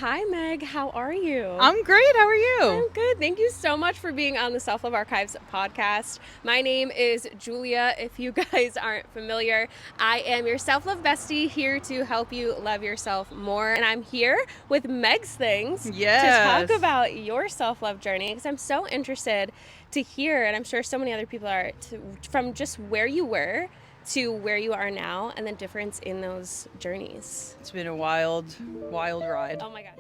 Hi, Meg. How are you? I'm great. How are you? I'm good. Thank you so much for being on the Self Love Archives podcast. My name is Julia. If you guys aren't familiar, I am your self love bestie here to help you love yourself more. And I'm here with Meg's Things Yes. to talk about your self love journey because I'm so interested to hear, and I'm sure so many other people are, from just where you were to where you are now and the difference in those journeys. It's been a wild ride. Oh my God.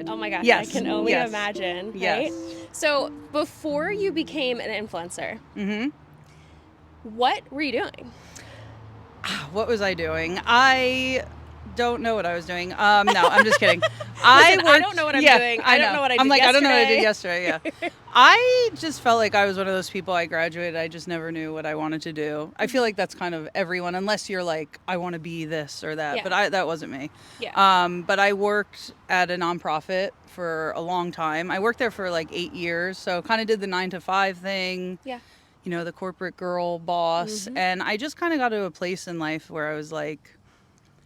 Oh my gosh, Yes. I can only Yes. imagine, right? Yes. So before you became an influencer, what were you doing? What was I doing? I don't know what I was doing. No, I'm just kidding. I don't know what I'm doing. I don't know what I did I'm like, yesterday. I don't know what I did yesterday. Yeah. I just felt like I was one of those people. I graduated. I just never knew what I wanted to do. I feel like that's kind of everyone, unless you're like, I want to be this or that. Yeah. But that wasn't me. Yeah. But I worked at a nonprofit for a long time. I worked there for like 8 years. So kind of did the 9 to 5 thing. Yeah. You know, the corporate girl boss. And I just kind of got to a place in life where I was like,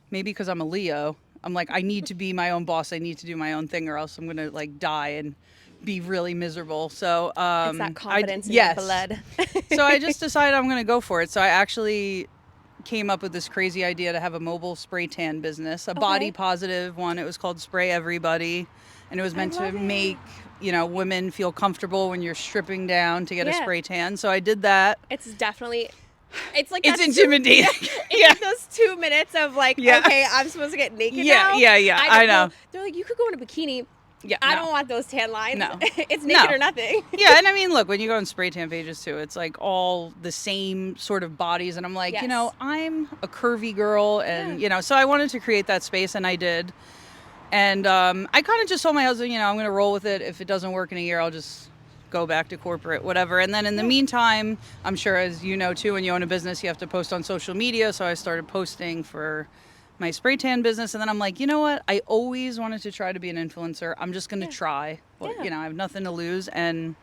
maybe because I'm a Leo, I'm like, I need to be my own boss. I need to do my own thing or else I'm going to like die and be really miserable. So, It's that confidence in your blood. So I just decided I'm going to go for it. So I actually came up with this crazy idea to have a mobile spray tan business, a body positive one. It was called Spray Everybody. And it was meant to make, women feel comfortable when you're stripping down to get a spray tan. So I did that. It's definitely... It's like it's intimidating. Like those 2 minutes of like, okay, I'm supposed to get naked now. Yeah. I know. They're like, you could go in a bikini. Yeah, I don't want those tan lines. No. It's naked or nothing. Yeah, and I mean, look, when you go on spray tan pages too, it's like all the same sort of bodies, and I'm like, I'm a curvy girl, and so I wanted to create that space, and I did. And I kind of just told my husband, I'm going to roll with it. If it doesn't work in a year, I'll just go back to corporate, whatever. And then in the meantime, I'm sure as you know too, when you own a business, you have to post on social media. So I started posting for my spray tan business. And then I'm like, you know what? I always wanted to try to be an influencer. I'm just going to try. Well, I have nothing to lose. And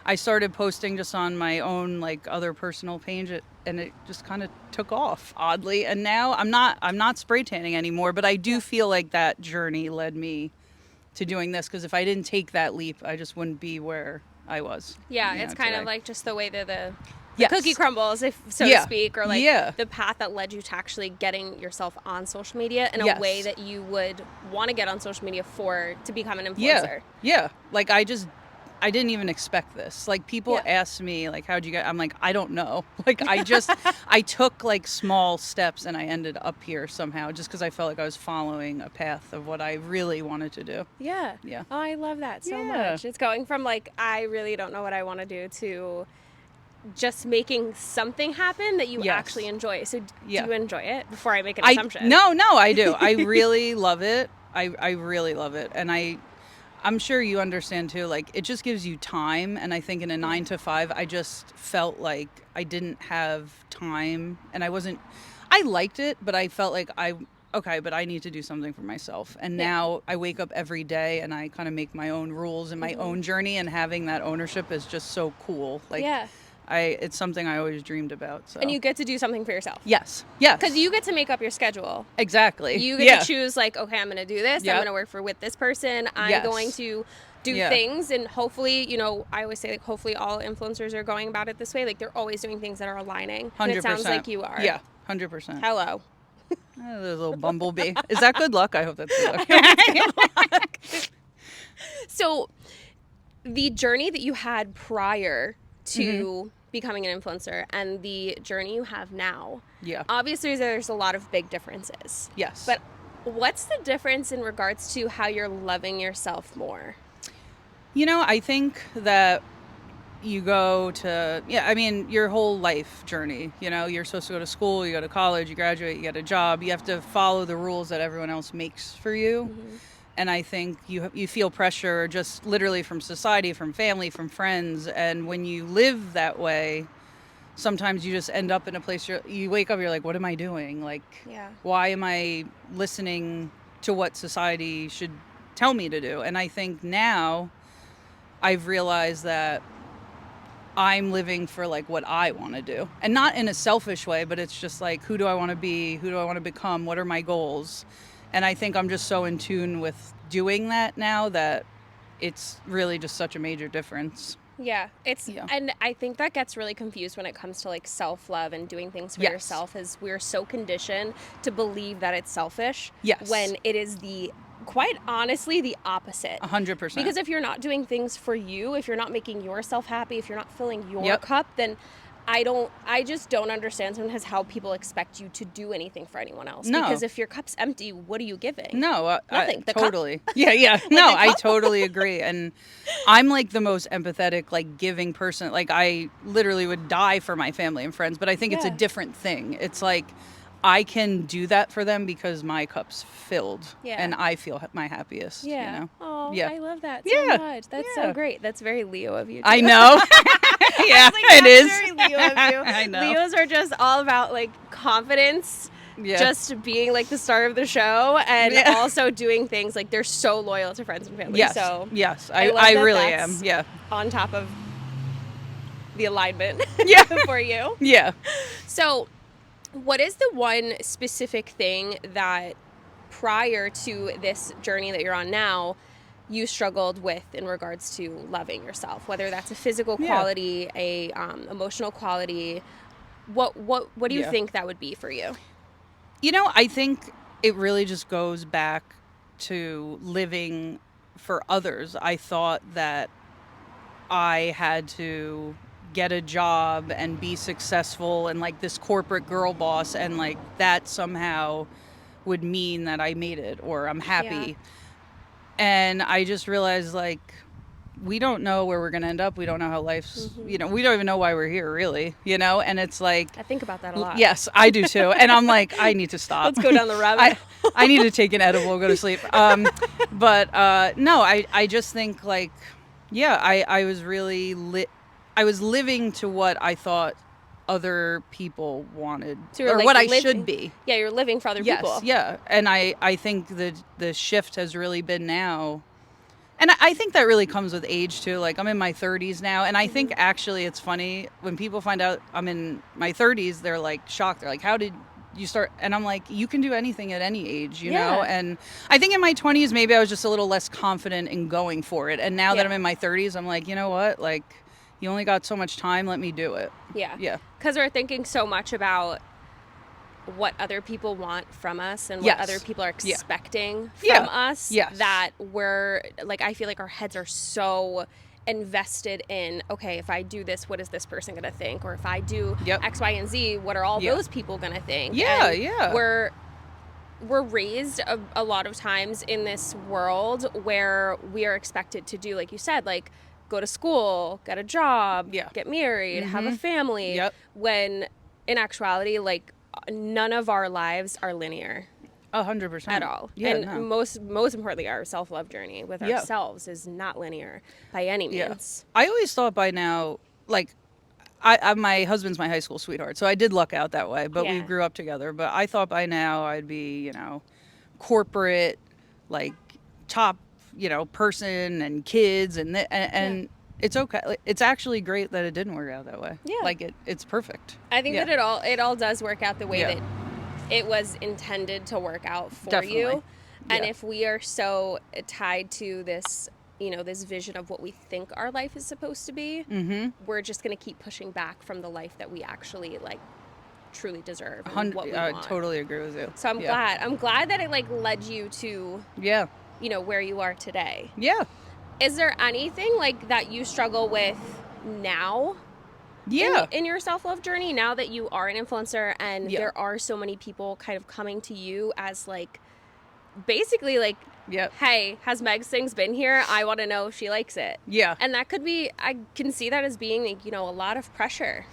I started posting just on my own, like other personal page, and it just kind of took off oddly. And now I'm not spray tanning anymore, but I do feel like that journey led me to doing this. Because if I didn't take that leap, I just wouldn't be where I was. Yeah, it's kind of like just the way that the cookie crumbles, if so to speak, or like the path that led you to actually getting yourself on social media in a way that you would want to get on social media to become an influencer. Yeah. Like I didn't even expect this. Like people ask me like, how'd you get, I'm like, I don't know. Like I took like small steps and I ended up here somehow just because I felt like I was following a path of what I really wanted to do. Yeah. Oh, I love that so much. It's going from like, I really don't know what I want to do to just making something happen that you actually enjoy. So do you enjoy it before I make an assumption? No, I do. I really love it. I really love it. And I'm sure you understand too, like it just gives you time. And I think in a 9 to 5, I just felt like I didn't have time and I liked it, but I felt like but I need to do something for myself. And now I wake up every day and I kind of make my own rules and my own journey, and having that ownership is just so cool. Like it's something I always dreamed about. So. And you get to do something for yourself. Yes. Because you get to make up your schedule. Exactly. You get to choose like, okay, I'm going to do this. I'm going to work with this person. I'm going to do things. And hopefully, I always say like, hopefully all influencers are going about it this way. Like they're always doing things that are aligning. 100%. And it sounds like you are. Yeah, 100%. Hello. There's a little bumblebee. Is that good luck? I hope that's good luck. So the journey that you had prior to becoming an influencer and the journey you have now, obviously there's a lot of big differences. Yes. But what's the difference in regards to how you're loving yourself more? I think that you go to, your whole life journey, you're supposed to go to school, you go to college, you graduate, you get a job, you have to follow the rules that everyone else makes for you. And I think you feel pressure just literally from society, from family, from friends. And when you live that way, sometimes you just end up in a place you wake up, you're like, what am I doing? Like, why am I listening to what society should tell me to do? And I think now I've realized that I'm living for like what I want to do, and not in a selfish way, but it's just like, who do I want to be? Who do I want to become? What are my goals? And I think I'm just so in tune with doing that now that it's really just such a major difference. Yeah, and I think that gets really confused when it comes to like self-love and doing things for yourself, is we're so conditioned to believe that it's selfish when it is quite honestly the opposite. 100%. Because if you're not doing things for you, if you're not making yourself happy, if you're not filling your cup, then I just don't understand sometimes how people expect you to do anything for anyone else. No. Because if your cup's empty, what are you giving? No. Nothing. Totally. Cup? Yeah. No, I totally agree. And I'm like the most empathetic, like giving person. Like I literally would die for my family and friends, but I think it's a different thing. It's like I can do that for them because my cup's filled and I feel my happiest. Yeah. You know? Oh, I love that so much. That's so great. That's very Leo of you, too. I know. Yeah, it is. Very Leo of you. I know. Leos are just all about like confidence, just being like the star of the show, and also doing things like they're so loyal to friends and family. Yes. So yes, I really am. Yeah. On top of the alignment. For you. Yeah. So, what is the one specific thing that prior to this journey that you're on now, you struggled with in regards to loving yourself, whether that's a physical quality, a emotional quality? What do you think that would be for you? You know, I think it really just goes back to living for others. I thought that I had to get a job and be successful and like this corporate girl boss, and like that somehow would mean that I made it or I'm happy. And I just realized, like, we don't know where we're going to end up. We don't know how life's, you know, we don't even know why we're here, really, you know? And it's like... I think about that a lot. Yes, I do too. And I'm like, I need to stop. Let's go down the rabbit hole. I need to take an edible, go to sleep. But no, I just think, like, I was really I was living to what I thought other people wanted, so or like what I should be. Yeah, you're living for other people. Yeah. And I think the shift has really been now. And I think that really comes with age too. Like I'm in my 30s now, and I think actually it's funny when people find out I'm in my 30s, they're like shocked. They're like, how did you start? And I'm like, you can do anything at any age, you know? And I think in my 20s, maybe I was just a little less confident in going for it. And now that I'm in my 30s, I'm like, you know what? Like, you only got so much time. Let me do it. Yeah. Because we're thinking so much about what other people want from us and what other people are expecting from us that we're like, I feel like our heads are so invested in, okay, if I do this, what is this person going to think? Or if I do X, Y, and Z, what are all those people going to think? We're raised a lot of times in this world where we are expected to do, like you said, like, go to school, get a job, get married, have a family. When in actuality, like none of our lives are linear. 100% at all. And most importantly, our self-love journey with ourselves is not linear by any means. I always thought by now, like, I my husband's my high school sweetheart, so I did luck out that way. But we grew up together. But I thought by now I'd be, you know, corporate, like top, you know, person and kids and it's okay. It's actually great that it didn't work out that way. Like it's perfect. I think that it all does work out the way that it was intended to work out for you. And if we are so tied to this, you know, this vision of what we think our life is supposed to be, we're just going to keep pushing back from the life that we actually like truly deserve and what we want. I totally agree with you. So I'm glad that it like led you to you know, where you are today. Is there anything like that you struggle with now in your self-love journey, now that you are an influencer and there are so many people kind of coming to you as like basically like hey, has Meg's things been here? I want to know if she likes it. And that could be, I can see that as being like, you know, a lot of pressure.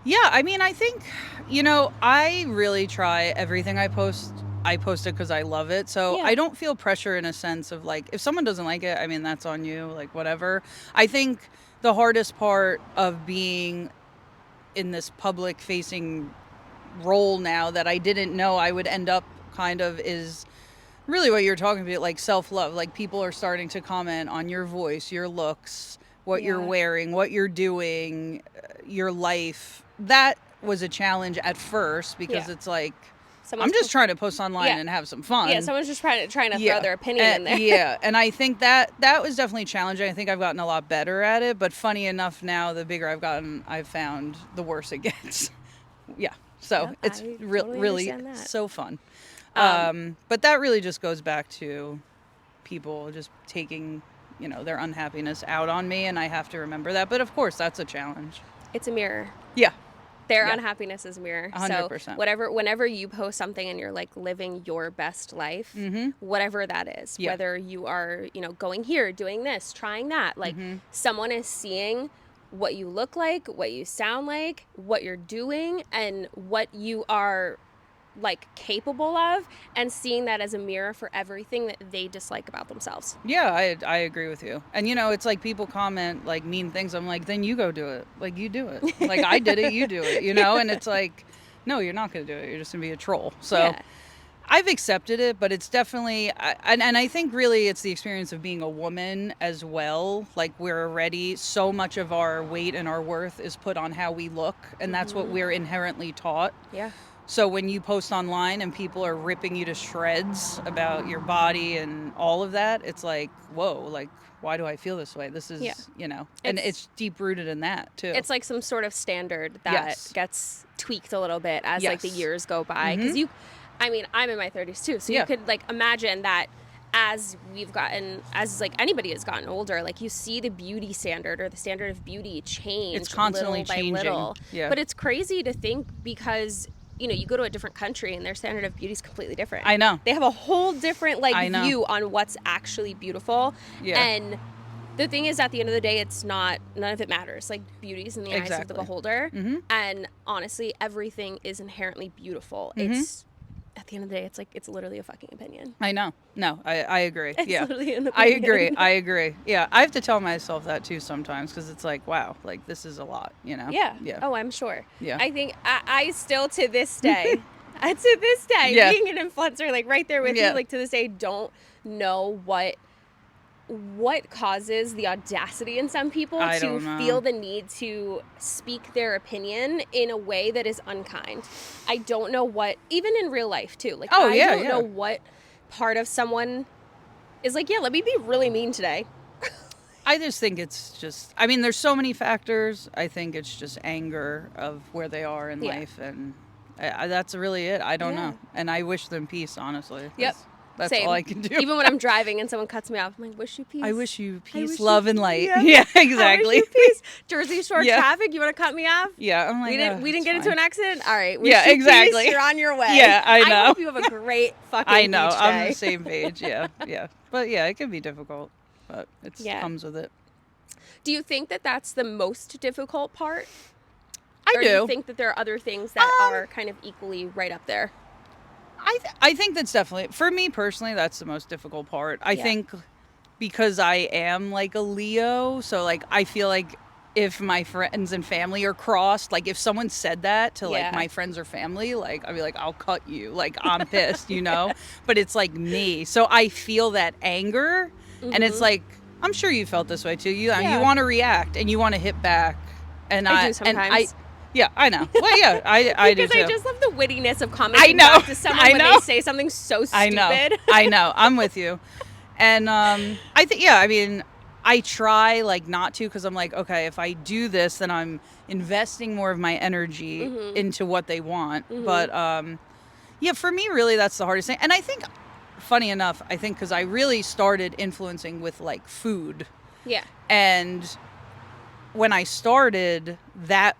I mean, I think, you know, I really try everything I post it because I love it. So I don't feel pressure in a sense of like, if someone doesn't like it, I mean, that's on you, like whatever. I think the hardest part of being in this public facing role now that I didn't know I would end up kind of is really what you're talking about, like self-love. Like people are starting to comment on your voice, your looks, what you're wearing, what you're doing, your life. That was a challenge at first because it's like, I'm just trying to post online and have some fun. Yeah, someone's just trying to throw their opinion in there. Yeah, and I think that was definitely challenging. I think I've gotten a lot better at it, but funny enough now, the bigger I've gotten, I've found the worse it gets. Yeah, so it's really so fun. But that really just goes back to people just taking, their unhappiness out on me, and I have to remember that. But of course, that's a challenge. It's a mirror. Yeah. Their unhappiness is a mirror. 100%. So whenever you post something and you're like living your best life, whatever that is, whether you are, going here, doing this, trying that, like someone is seeing what you look like, what you sound like, what you're doing, and what you are like capable of, and seeing that as a mirror for everything that they dislike about themselves. Yeah, I agree with you. And it's like people comment like mean things. I'm like, then you go do it. Like, you do it. Like, I did it, you do it, and it's like, no, you're not going to do it. You're just going to be a troll. So I've accepted it, but it's definitely, and I think really it's the experience of being a woman as well. Like, we're already, so much of our weight and our worth is put on how we look, and that's what we're inherently taught. Yeah. So when you post online and people are ripping you to shreds about your body and all of that, it's like, whoa, like, why do I feel this way? This is, and it's deep rooted in that too. It's like some sort of standard that gets tweaked a little bit as like the years go by. Because I'm in my 30s too. So you could like imagine that as like anybody has gotten older, like you see the beauty standard or the standard of beauty change. It's constantly changing. By little. Yeah. But it's crazy to think because you go to a different country and their standard of beauty is completely different. I know. They have a whole different view on what's actually beautiful. Yeah. And the thing is, at the end of the day, none of it matters. Like, beauty's in the eyes of the beholder. And honestly, everything is inherently beautiful. It's, at the end of the day, it's literally a fucking opinion. I know. No, I agree. It's literally an opinion. I agree. Yeah. I have to tell myself that too sometimes, because it's like, wow, like, this is a lot, Yeah. Oh, I'm sure. Yeah. I think I still, to this day, being an influencer, like, right there with you, like, to this day, don't know what causes the audacity in some people to feel the need to speak their opinion in a way that is unkind. I don't know what, even in real life too. Like, I don't know what part of someone is like, let me be really mean today. I just think it's just, there's so many factors. I think it's just anger of where they are in life, and that's really it. I don't know. And I wish them peace, honestly. Yep. That's all I can do. Even when I'm driving and someone cuts me off, I'm like, wish you peace. I wish you peace, love, and light. Yeah, exactly. I wish you peace. Jersey Shore traffic, you want to cut me off? Yeah, I'm like, we didn't get into an accident? All right. Wish you exactly. Peace. You're on your way. Yeah, I know. I hope you have a great fucking I know. beach day. I'm on the same page. Yeah. But it can be difficult, but it comes with it. Do you think that that's the most difficult part? Or do you think that there are other things that are kind of equally right up there? I think that's definitely, for me personally, that's the most difficult part. I think because I am like a Leo, so like I feel like if my friends and family are crossed, like if someone said that to like my friends or family, like I'd be like, I'll cut you. Like, I'm pissed, But it's like me. So I feel that anger, and it's like, I'm sure you felt this way too. You want to react and you want to hit back. And I do sometimes. Yeah, I know. Well, yeah, I do too. Because I just love the wittiness of commenting back to someone when they say something so stupid. I know. I'm with you. And I think, I try like not to, because I'm like, okay, if I do this, then I'm investing more of my energy into what they want. But for me, really, that's the hardest thing. And I think, funny enough, because I really started influencing with like food. Yeah. And when I started, that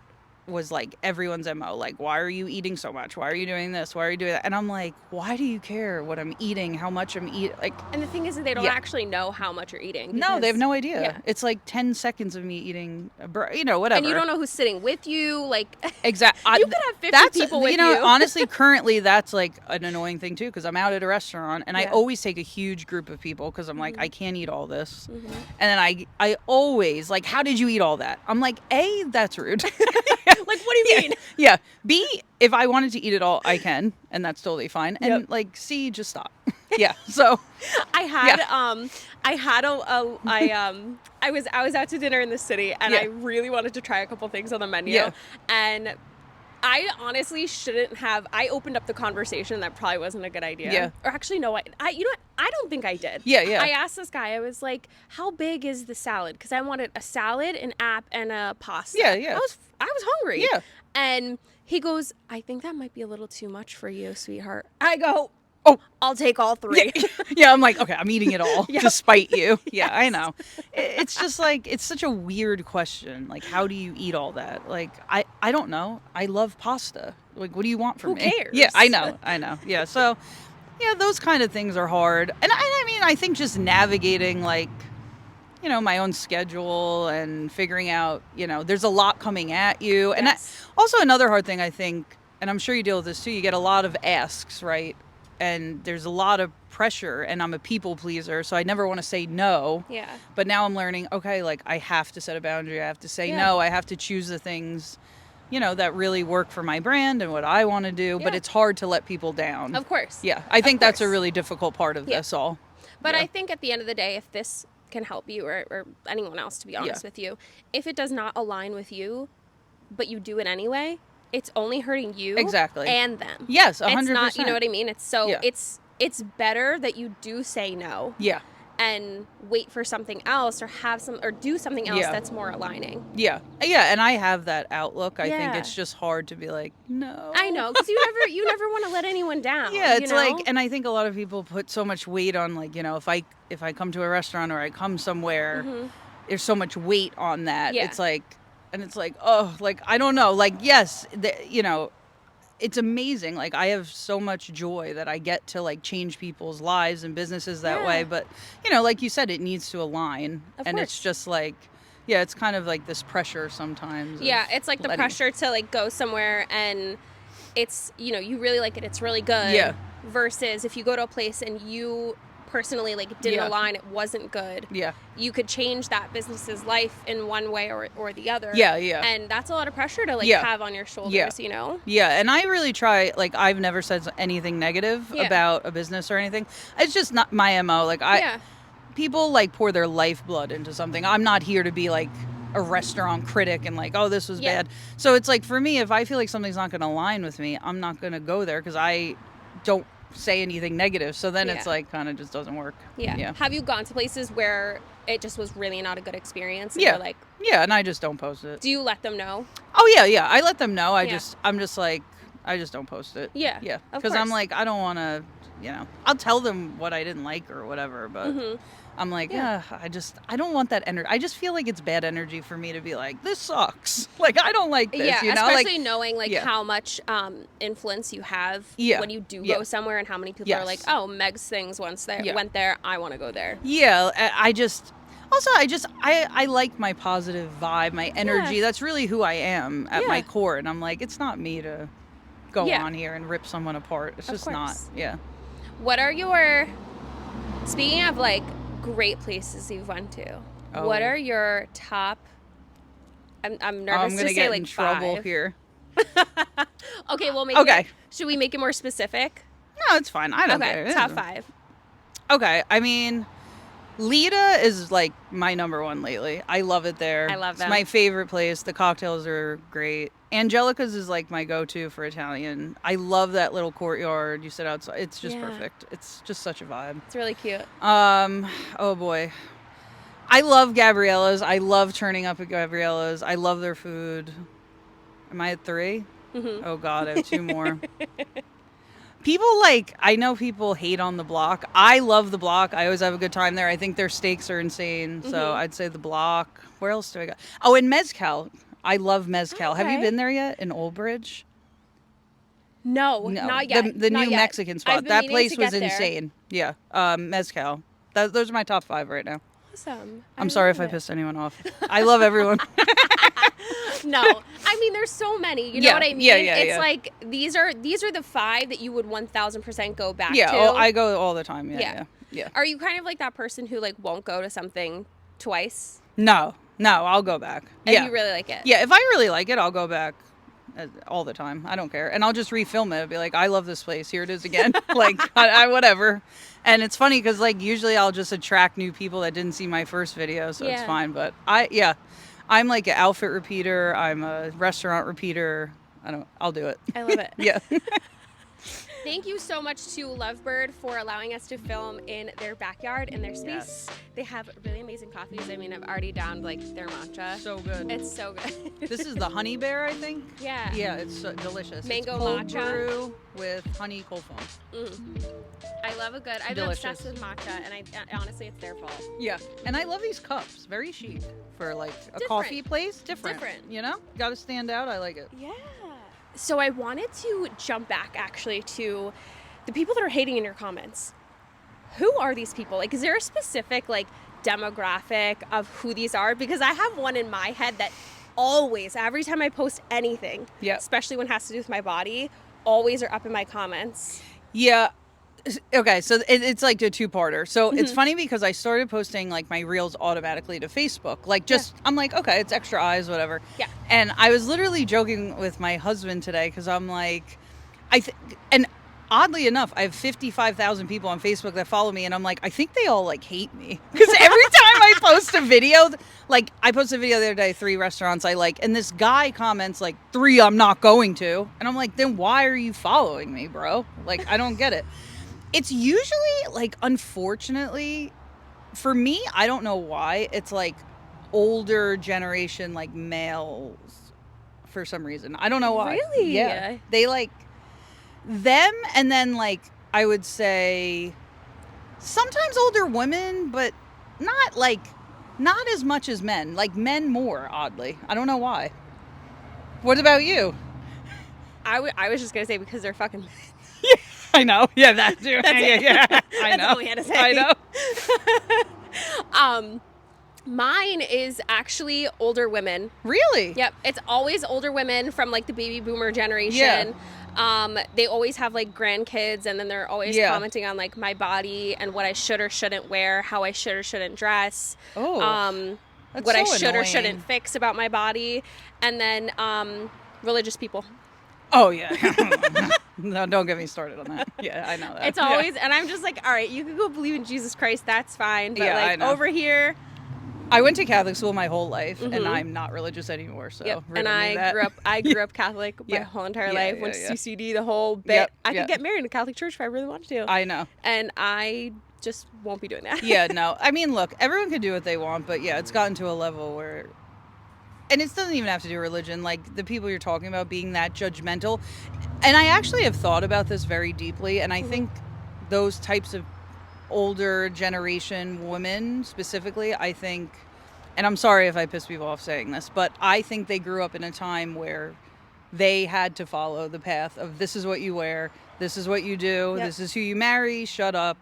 was like everyone's MO. Like, why are you eating so much? Why are you doing this? Why are you doing that? And I'm like, why do you care what I'm eating? How much I'm eating? Like, and the thing is that they don't actually know how much you're eating. No, they have no idea. Yeah. It's like 10 seconds of me eating, whatever. And you don't know who's sitting with you. Like, exactly. You could have 50 people with you. Honestly, currly, that's like an annoying thing too, because I'm out at a restaurant and I always take a huge group of people because I'm like, I can't eat all this. And then I always like, how did you eat all that? I'm like, A, that's rude. Like, what do you mean? Yeah. B, if I wanted to eat it all, I can, and that's totally fine. And like, C, just stop. Yeah. So I had I was out to dinner in the city, and I really wanted to try a couple things on the menu, and I honestly shouldn't have. I opened up the conversation. That probably wasn't a good idea. Yeah. Or actually, no. You know what? I don't think I did. Yeah, yeah. I asked this guy. I was like, "How big is the salad?" Because I wanted a salad, an app, and a pasta. Yeah, yeah. I was hungry. Yeah. And he goes, "I think that might be a little too much for you, sweetheart." I go, "Oh, I'll take all 3." Yeah, I'm like, okay, I'm eating it all Yep. to spite you. Yes. Yeah, I know. It's just like, it's such a weird question. Like, how do you eat all that? Like, I don't know. I love pasta. Like, what do you want from me? Who cares? Yeah, I know. Yeah, so, yeah, those kind of things are hard. And I mean, I think just navigating, like, you know, my own schedule and figuring out, you know, there's a lot coming at you. And also another hard thing, I think, and I'm sure you deal with this too, you get a lot of asks, right? And there's a lot of pressure, and I'm a people pleaser, so I never want to say no. Yeah. But now I'm learning, okay, like, I have to set a boundary. I have to say no. I have to choose the things, you know, that really work for my brand and what I want to do. But it's hard to let people down. Of course. Yeah. I think that's a really difficult part of this all. But I think at the end of the day, if this can help you or anyone else, to be honest with you, if it does not align with you, but you do it anyway, it's only hurting you and them. Yes, 100%. It's not, you know what I mean? It's so it's better that you do say no. Yeah. And wait for something else, or do something else that's more aligning. Yeah. Yeah, and I have that outlook. I think it's just hard to be like, no. I know, because you never want to let anyone down. Yeah, it's you know? like, and I think a lot of people put so much weight on, like, you know, if I come to a restaurant or I come somewhere, there's so much weight on that. Yeah. It's like, and it's like, oh, like, I don't know. Like, yes, you know, it's amazing. Like, I have so much joy that I get to, like, change people's lives and businesses that way. But, you know, like you said, it needs to align. Of course. It's just like, yeah, it's kind of like this pressure sometimes. Yeah, it's like the pressure to, like, go somewhere and it's, you know, you really like it. It's really good. Yeah. Versus if you go to a place and you personally, like, didn't align, it wasn't good. Yeah. You could change that business's life in one way or the other. Yeah, yeah. And that's a lot of pressure to, like, have on your shoulders, you know? Yeah, and I really try, like, I've never said anything negative about a business or anything. It's just not my MO. Like, people, like, pour their lifeblood into something. I'm not here to be, like, a restaurant critic and, like, oh, this was bad. So it's like, for me, if I feel like something's not going to align with me, I'm not going to go there because I don't say anything negative, so then it's like kind of just doesn't work. Yeah. Have you gone to places where it just was really not a good experience? And you're like, and I just don't post it. Do you let them know? Oh yeah, I let them know. I'm just like, I just don't post it. Yeah, because I'm like, I don't want to, you know, I'll tell them what I didn't like or whatever, but I'm like, I don't want that energy. I just feel like it's bad energy for me to be like, this sucks. Like, I don't like this, you know? Especially knowing, like, how much influence you have when you do go somewhere and how many people are like, oh, Meg's things went there, I want to go there. Yeah, I like my positive vibe, my energy. That's really who I am at my core. And I'm like, it's not me to go on here and rip someone apart. It's just not. Yeah. What are speaking of, like, great places you've went to, what are your top, I'm nervous to say, like, 5. I'm going to get in trouble here. Okay, we'll should we make it more specific? No, it's fine. I don't care. Top 5. Okay, I mean, Lita is, like, my number one lately. I love it there. I love that. It's my favorite place. The cocktails are great. Angelica's is, like, my go-to for Italian. I love that little courtyard. You sit outside. It's just perfect. It's just such a vibe. It's really cute. Oh boy. I love Gabriella's. I love turning up at Gabriella's. I love their food. Am I at 3? Mm-hmm. Oh God, I have 2 more. People, like, I know people hate on the Block. I love the Block. I always have a good time there. I think their steaks are insane. So I'd say the Block. Where else do I go? Oh, and Mezcal. I love Mezcal. Okay. Have you been there yet in Old Bridge? No, not yet. The not new yet. Mexican spot. That place was insane. Yeah. Mezcal. Those are my top 5 right now. Awesome. I'm sorry if I pissed anyone off. I love everyone. No, I mean, there's so many. You know what I mean? It's like these are the 5 that you would 1000% go back to. Yeah, I go all the time. Yeah. Are you kind of like that person who, like, won't go to something twice? No, I'll go back. And you really like it? Yeah, if I really like it, I'll go back all the time. I don't care. And I'll just refilm it. I'll be like, I love this place. Here it is again. Like, I whatever. And it's funny because, like, usually I'll just attract new people that didn't see my first video, so it's fine. But I'm like an outfit repeater. I'm a restaurant repeater. I'll do it. I love it. Yeah. Thank you so much to Lovebird for allowing us to film in their backyard, in their space. Yes. They have really amazing coffees. I mean, I've already downed like their matcha. So good. It's so good. This is the honey bear, I think. Yeah. Yeah, it's delicious. Mango it's cold matcha brew with honey cold foam. I love a good. I've been obsessed with matcha, and honestly, it's their fault. Yeah, and I love these cups. Very chic for like a coffee place. Different. You know, got to stand out. I like it. Yeah. So I wanted to jump back actually to the people that are hating in your comments. Who are these people? Like, is there a specific like demographic of who these are? Because I have one in my head that always, every time I post anything, especially when it has to do with my body, always are up in my comments. Yeah. Okay, so it's like a two-parter. So it's funny because I started posting like my reels automatically to Facebook. Like just, I'm like, okay, it's extra eyes, whatever. Yeah. And I was literally joking with my husband today because I'm like, and oddly enough, I have 55,000 people on Facebook that follow me, and I'm like, I think they all like hate me because every time I post a video, like I posted a video the other day, 3 restaurants I like, and this guy comments like 3 I'm not going to, and I'm like, then why are you following me, bro? Like I don't get it. It's usually, like, unfortunately, for me, I don't know why, it's, like, older generation, like, males, for some reason. I don't know why. Really? Yeah. They, like, them, and then, like, I would say, sometimes older women, but not, like, not as much as men. Like, men more, oddly. I don't know why. What about you? I was just going to say because they're fucking men. I know. Yeah, that too. Yeah. I know. That's all we had to say. I know. Mine is actually older women. Really? Yep. It's always older women from like the baby boomer generation. Yeah. They always have like grandkids, and then they're always commenting on like my body and what I should or shouldn't wear, how I should or shouldn't dress. Oh. That's what so I should annoying. or shouldn't fix about my body. And then religious people. Oh, yeah. No, don't get me started on that. Yeah, I know that. It's always, and I'm just like, all right, you can go believe in Jesus Christ, that's fine. But like over here. I went to Catholic school my whole life, and I'm not religious anymore, so. Yep. And I grew up Catholic my whole entire life. Went to CCD the whole bit. I could get married in a Catholic church if I really wanted to. I know. And I just won't be doing that. Yeah, no. I mean, look, everyone can do what they want, but yeah, it's gotten to a level where. And it doesn't even have to do with religion, like the people you're talking about being that judgmental. And I actually have thought about this very deeply, and I think those types of older generation women specifically, I think, and I'm sorry if I piss people off saying this, but I think they grew up in a time where they had to follow the path of this is what you wear, this is what you do, this is who you marry, shut up,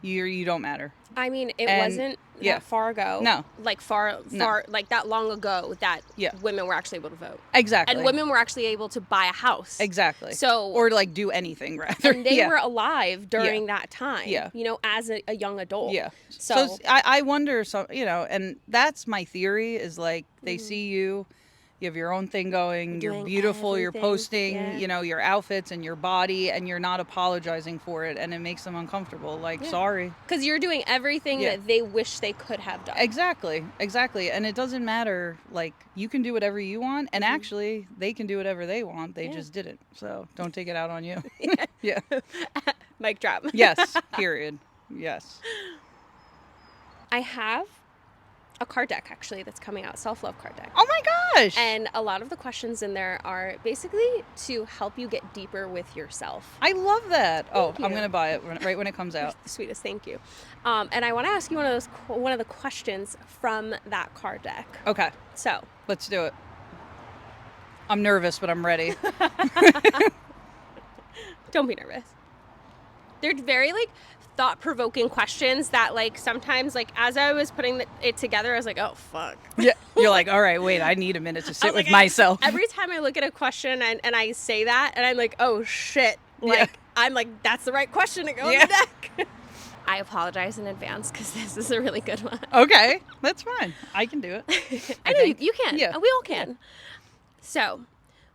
you don't matter. I mean, it wasn't that far ago. No. Like far, like that long ago that women were actually able to vote. Exactly. And women were actually able to buy a house. Exactly. So, or like do anything rather. And they were alive during that time. Yeah. You know, as a young adult. Yeah. So I wonder, you know, and that's my theory is like they see you. You have your own thing going. You're beautiful. You're posting, you know, your outfits and your body, and you're not apologizing for it, and it makes them uncomfortable. Like, sorry. Because you're doing everything that they wish they could have done. Exactly. And it doesn't matter. Like, you can do whatever you want, and actually, they can do whatever they want. They just didn't. So don't take it out on you. Yeah. Mic drop. Yes. Period. Yes. I have a card deck actually that's coming out, self-love card deck. Oh my gosh. And a lot of the questions in there are basically to help you get deeper with yourself. I love that. Thank you. I'm going to buy it right when it comes out. The sweetest, thank you. And I want to ask you one of the questions from that card deck. Okay. So, let's do it. I'm nervous, but I'm ready. Don't be nervous. They're very like thought-provoking questions that like sometimes like as I was putting it together I was like, oh fuck. Yeah. You're like, all right, wait, I need a minute to sit with myself. Every time I look at a question and I say that and I'm like, oh shit. Like I'm like, that's the right question to go in the deck. I apologize in advance because this is a really good one. Okay, that's fine. I can do it. I know you can. Yeah. We all can. So,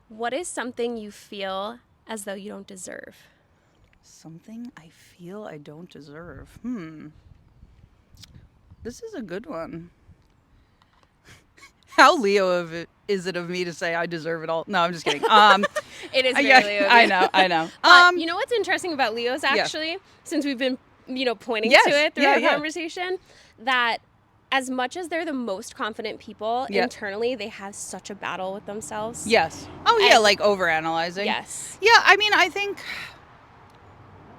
What is something you feel as though you don't deserve? Something I feel I don't deserve. This is a good one. How Leo is it of me to say I deserve it all? No, I'm just kidding. It is very yeah, Leo of you. I know. You know what's interesting about Leos, actually, since we've been, pointing to it through our conversation, that as much as they're the most confident people, internally, they have such a battle with themselves. Yes. Oh, yeah, like overanalyzing. Yes. Yeah, I mean, I think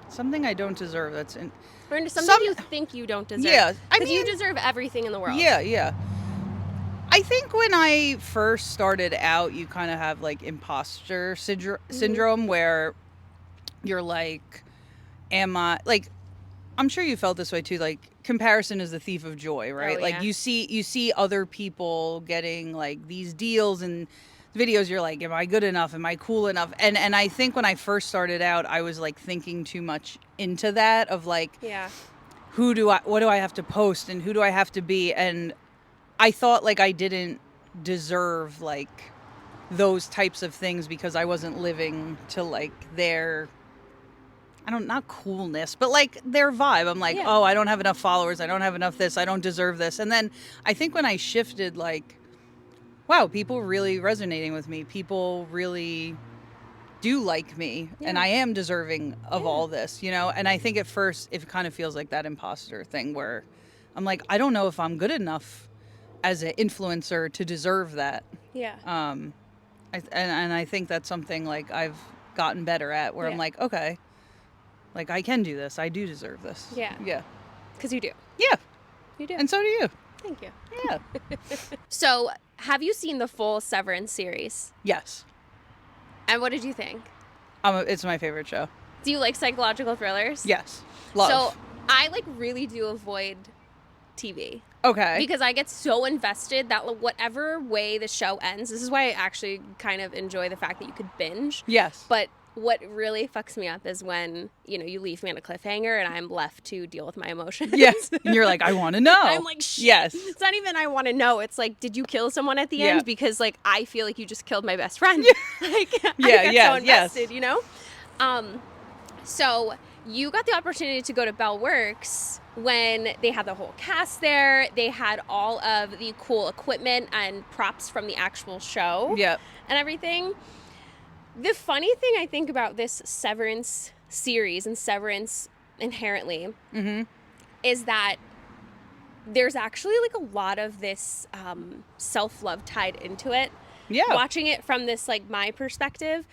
something I don't deserve, or something you think you don't deserve. Yeah. I mean, you deserve everything in the world. Yeah. I think when I first started out, you kind of have like imposter syndrome where you're like, I'm sure you felt this way too. Like, comparison is the thief of joy, right? Oh, like yeah. you see other people getting like these deals and videos. You're like, am I good enough? Am I cool enough? And I think when I first started out, I was like thinking too much into that of like, what do I have to post and who do I have to be? And I thought like I didn't deserve like those types of things because I wasn't living to like their, not coolness, but like their vibe. I'm like, oh, I don't have enough followers. I don't have enough this. I don't deserve this. And then I think when I shifted, like, wow, people really resonating with me. People really do like me and I am deserving of all this, And I think at first it kind of feels like that imposter thing where I'm like, I don't know if I'm good enough as an influencer to deserve that. Yeah. And I think that's something like I've gotten better at where I'm like, okay, like I can do this. I do deserve this. Yeah. Yeah. Because you do. Yeah. You do. And so do you. Thank you. Yeah. So, have you seen the full Severance series? Yes. And what did you think? It's my favorite show. Do you like psychological thrillers? Yes. Love. So, I like really do avoid TV. Okay. Because I get so invested that whatever way the show ends, this is why I actually kind of enjoy the fact that you could binge. Yes. But what really fucks me up is when, you leave me on a cliffhanger and I'm left to deal with my emotions. Yes. And you're like, I want to know. I'm like, shit. Yes. It's not even I want to know. It's like, did you kill someone at the end? Because, like, I feel like you just killed my best friend. Like, I get so invested, So you got the opportunity to go to Bell Works when they had the whole cast there. They had all of the cool equipment and props from the actual show. Yep. And everything. The funny thing I think about this Severance series and Severance inherently is that there's actually like a lot of this self-love tied into it. Yeah. Watching it from this like my perspective,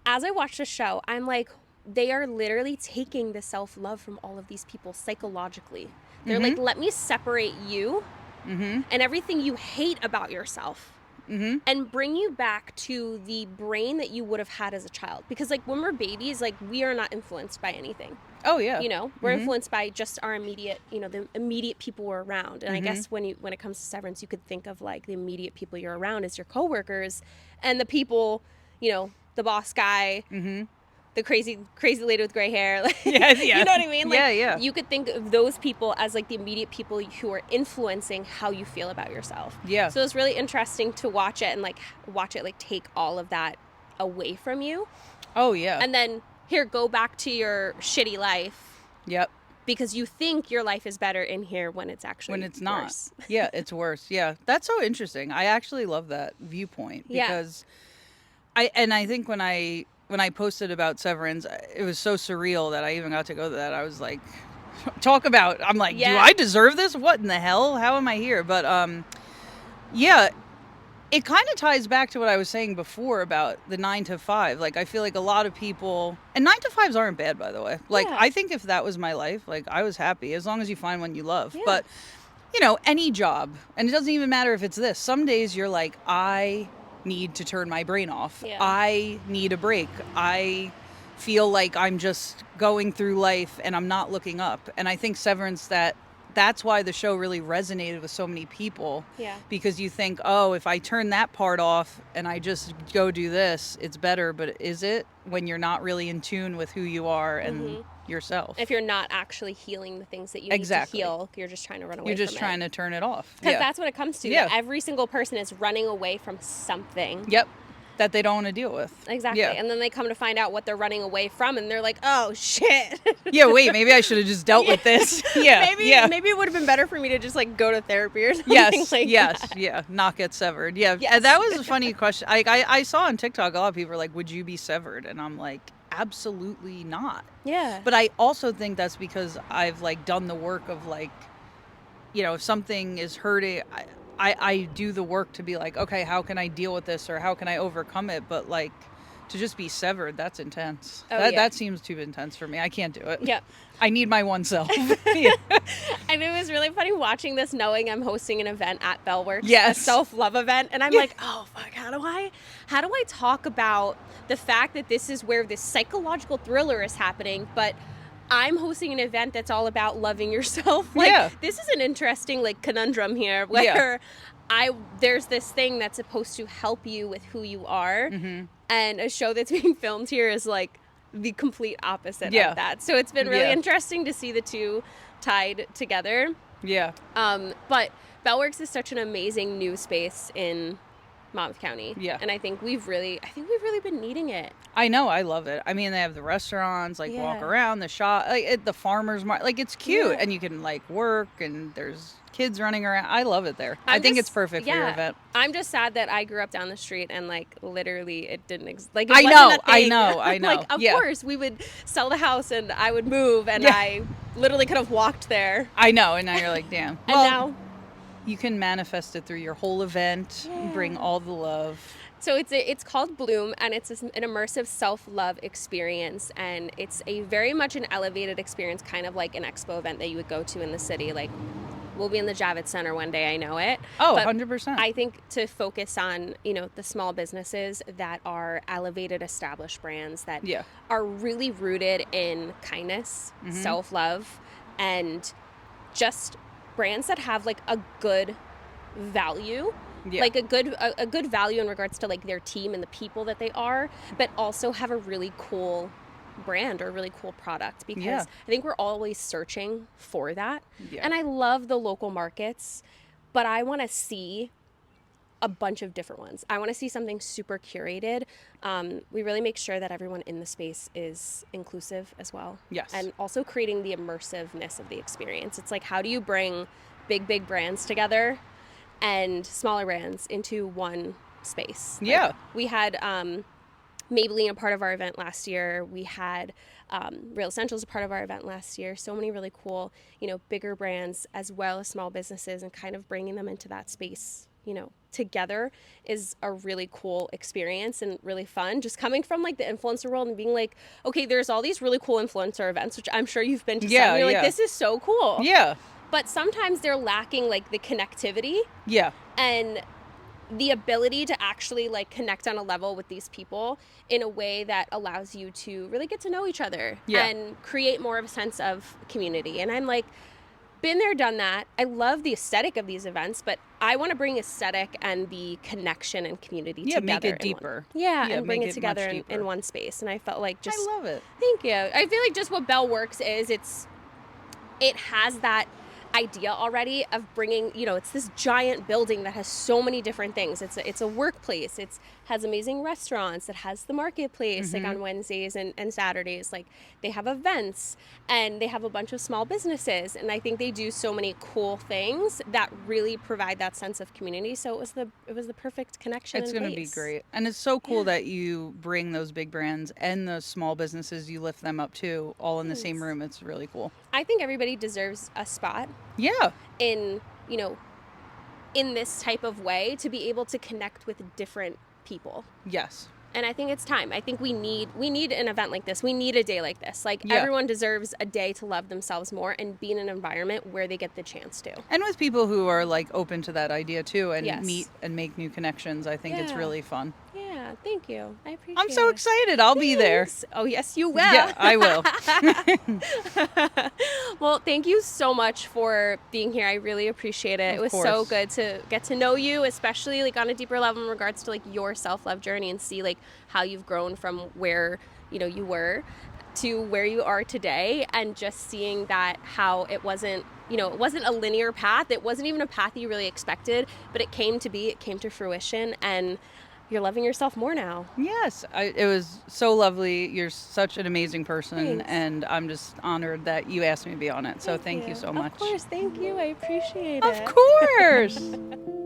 as I watch the show, I'm like, they are literally taking the self-love from all of these people psychologically. They're like, let me separate you and everything you hate about yourself. And bring you back to the brain that you would have had as a child. Because, like, when we're babies, like, we are not influenced by anything. Oh, yeah. We're influenced by just our immediate, the immediate people we're around. And I guess when it comes to Severance, you could think of, like, the immediate people you're around as your coworkers. And the people, the boss guy, the crazy lady with gray hair. You know what I mean? Like, you could think of those people as like the immediate people who are influencing how you feel about yourself. Yeah. So it's really interesting to watch it and like take all of that away from you. Oh yeah. And then go back to your shitty life. Yep. Because you think your life is better in here when it's actually not. Worse. Yeah, it's worse. Yeah. That's so interesting. I actually love that viewpoint because I think when I posted about Severance, it was so surreal that I even got to go to that. I was like, I'm like, do I deserve this? What in the hell? How am I here? But, it kind of ties back to what I was saying before about the 9 to 5. Like, I feel like a lot of people, and 9 to 5s aren't bad, by the way. Like, I think if that was my life, like, I was happy as long as you find one you love. Yeah. But, any job, and it doesn't even matter if it's this. Some days you're like, I need to turn my brain off. Yeah. I need a break. I feel like I'm just going through life and I'm not looking up. And I think Severance, that's why the show really resonated with so many people. Yeah. Because you think, oh, if I turn that part off and I just go do this, it's better. But is it when you're not really in tune with who you are and yourself? If you're not actually healing the things that you need to heal, you're just trying to run away from it. You're just trying to turn it off. Because that's what it comes to. Yeah. Every single person is running away from something. Yep. that they don't want to deal with. Exactly. Yeah. And then they come to find out what they're running away from, and they're like, oh, shit. Yeah, wait, maybe I should have just dealt with this. Yeah. Maybe it would have been better for me to just, like, go to therapy or something that. Yeah, not get severed. Yeah, Yes. that was a funny question. I saw on TikTok a lot of people were like, would you be severed? And I'm like, absolutely not. Yeah. But I also think that's because I've, like, done the work of, like, you know, if something is hurting, I do the work to be like, okay, how can I deal with this, or how can I overcome it? But, like, to just be severed, that's intense. That seems too intense for me. I can't do it. Yep. I need my one self. Yeah. And it was really funny watching this, knowing I'm hosting an event at Bellworks. Yes. A self-love event. And I'm like, oh, fuck, how do I talk about the fact that this is where this psychological thriller is happening, but I'm hosting an event that's all about loving yourself. Like, this is an interesting, like, conundrum here where there's this thing that's supposed to help you with who you are. Mm-hmm. And a show that's being filmed here is, like, the complete opposite of that. So it's been really interesting to see the two tied together. Yeah. But Bellworks is such an amazing new space in Monmouth County. Yeah. And I think we've really been needing it. I know, I love it. I mean, they have the restaurants, like walk around, the shop, like the farmers market, like it's cute, and you can like work, and there's kids running around. I love it there. I think it's perfect for your event. I'm just sad that I grew up down the street and like literally it didn't like. I know. Like of course we would sell the house and I would move and I literally could have walked there. I know, and now you're like, damn. And now you can manifest it through your whole event, bring all the love. So it's called Bloom, and it's an immersive self-love experience, and it's a very much an elevated experience, kind of like an expo event that you would go to in the city. Like, we'll be in the Javits Center one day, I know it. Oh, but 100%. I think to focus on, you know, the small businesses that are elevated, established brands that are really rooted in kindness, self-love, and just brands that have like a good value. Like a good value in regards to like their team and the people that they are, but also have a really cool brand or a really cool product, because I think we're always searching for that. And I love the local markets, but I want to see a bunch of different ones. I want to see something super curated. We really make sure that everyone in the space is inclusive as well. Yes. And also creating the immersiveness of the experience. It's like, how do you bring big brands together and smaller brands into one space? Like, we had Maybelline a part of our event last year. We had Real Essentials a part of our event last year. So many really cool, you know, bigger brands as well as small businesses, and kind of bringing them into that space, you know, together is a really cool experience and really fun. Just coming from like the influencer world and being like, okay, there's all these really cool influencer events, which I'm sure you've been to some. You're like, this is so cool. Yeah. But sometimes they're lacking like the connectivity. Yeah. And the ability to actually like connect on a level with these people in a way that allows you to really get to know each other and create more of a sense of community. And I'm like, been there, done that. I love the aesthetic of these events, but I want to bring aesthetic and the connection and community together. Make it deeper. And bring it together in one space. And I felt like just... I love it. Thank you. I feel like just what Bellworks is, it has that idea already of bringing, you know, it's this giant building that has so many different things. It's a workplace. It has amazing restaurants. It has the marketplace like on Wednesdays and Saturdays. Like, they have events and they have a bunch of small businesses, and I think they do so many cool things that really provide that sense of community. So it was the perfect connection. It's going to be great. And it's so cool that you bring those big brands and the small businesses, you lift them up too, all in the same room. It's really cool. I think everybody deserves a spot. In, you know, in this type of way, to be able to connect with different people. Yes. And I think it's time. I think we need an event like this. We need a day like this. Like, everyone deserves a day to love themselves more and be in an environment where they get the chance to. And with people who are like open to that idea too, and meet and make new connections. I think it's really fun. Yeah, thank you. I appreciate it. I'm so excited. I'll be there. Oh, yes, you will. Yeah, I will. Well, thank you so much for being here. I really appreciate it. It was so good to get to know you, especially like on a deeper level in regards to like your self-love journey, and see like how you've grown from where, you know, you were to where you are today, and just seeing that how it wasn't, you know, it wasn't a linear path. It wasn't even a path you really expected, but it came to fruition. And you're loving yourself more now. Yes, it was so lovely. You're such an amazing person, Thanks. and I'm just honored that you asked me to be on it. So thank you so much. Of course, thank you. I appreciate it. Of course.